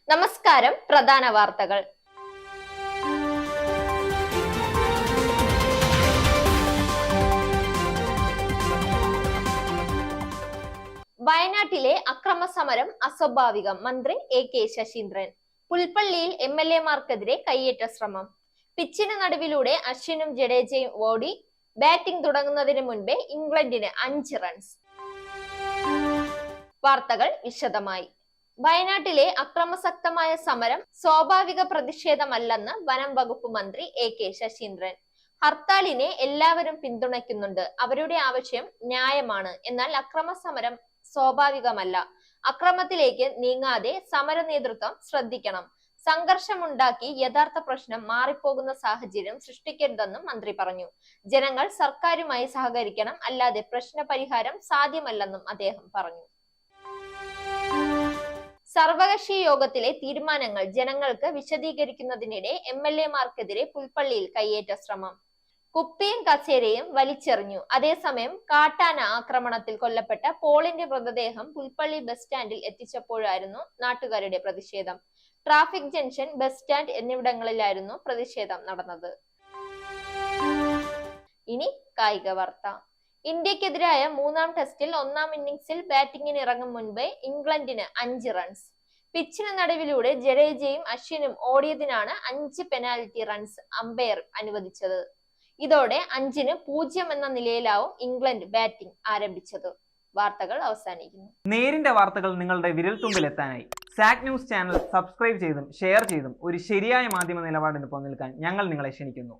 നമസ്കാരം. പ്രധാന വാർത്തകൾ. വയനാട്ടിലെ അക്രമസമരം അസ്വാഭാവികം. മന്ത്രി എ.കെ. ശശീന്ദ്രൻ. പുൽപ്പള്ളിയിൽ എംഎൽഎമാർക്കെതിരെ കയ്യേറ്റ ശ്രമം. പിച്ചിന് നടുവിലൂടെ അശ്വിനും ജഡേജയും ഓടി. ബാറ്റിംഗ് തുടങ്ങുന്നതിന് മുൻപേ ഇംഗ്ലണ്ടിന് 5 റൺസ്. വാർത്തകൾ വിശദമായി. വയനാട്ടിലെ അക്രമസക്തമായ സമരം സ്വാഭാവിക പ്രതിഷേധമല്ലെന്ന് വനം വകുപ്പ് മന്ത്രി എ.കെ. ശശീന്ദ്രൻ. ഹർത്താലിനെ എല്ലാവരും പിന്തുണയ്ക്കുന്നുണ്ട്. അവരുടെ ആവശ്യം ന്യായമാണ്. എന്നാൽ അക്രമസമരം സ്വാഭാവികമല്ല. അക്രമത്തിലേക്ക് നീങ്ങാതെ സമര നേതൃത്വം ശ്രദ്ധിക്കണം. സംഘർഷമുണ്ടാക്കി യഥാർത്ഥ പ്രശ്നം മാറിപ്പോകുന്ന സാഹചര്യം സൃഷ്ടിക്കരുതെന്നും മന്ത്രി പറഞ്ഞു. ജനങ്ങൾ സർക്കാരുമായി സഹകരിക്കണം, അല്ലാതെ പ്രശ്ന പരിഹാരം സാധ്യമല്ലെന്നും അദ്ദേഹം പറഞ്ഞു. സർവകക്ഷി യോഗത്തിലെ തീരുമാനങ്ങൾ ജനങ്ങൾക്ക് വിശദീകരിക്കുന്നതിനിടെ എംഎൽഎമാർക്കെതിരെ പുൽപ്പള്ളിയിൽ കയ്യേറ്റ ശ്രമം. കുപ്പിയും കസേരയും വലിച്ചെറിഞ്ഞു. അതേസമയം കാട്ടാന ആക്രമണത്തിൽ കൊല്ലപ്പെട്ട പോളിന്റെ മൃതദേഹം പുൽപ്പള്ളി ബസ് സ്റ്റാൻഡിൽ എത്തിച്ചപ്പോഴായിരുന്നു നാട്ടുകാരുടെ പ്രതിഷേധം. ട്രാഫിക് ജംഗ്ഷൻ, ബസ് സ്റ്റാൻഡ് എന്നിവിടങ്ങളിലായിരുന്നു പ്രതിഷേധം നടന്നത്. ഇനി കായിക വാർത്ത. ഇന്ത്യക്കെതിരായ 3ാം ടെസ്റ്റിൽ 1ാം ഇന്നിംഗ്സിൽ ബാറ്റിംഗിന് ഇറങ്ങും മുൻപേ ഇംഗ്ലണ്ടിന് 5 റൺസ്. പിച്ചിന് നടുവിലൂടെ ജഡേജയും അശ്വിനും ഓടിയതിനാണ് 5 പെനാൽറ്റി റൺസ് അമ്പയർ അനുവദിച്ചത്. ഇതോടെ 5-0 എന്ന നിലയിലാവും ഇംഗ്ലണ്ട് ബാറ്റിംഗ് ആരംഭിച്ചത്. വാർത്തകൾ അവസാനിക്കുന്നു. നേരിന്റെ വാർത്തകൾ നിങ്ങളുടെ വിരൽത്തുമ്പിൽ എത്താനായി സാക് ന്യൂസ് ചാനൽ സബ്സ്ക്രൈബ് ചെയ്തും ഷെയർ ചെയ്തും ഒരു ശരിയായ മാധ്യമ നിലപാടിനൊപ്പം നിൽക്കാൻ ഞങ്ങൾ നിങ്ങളെ ക്ഷണിക്കുന്നു.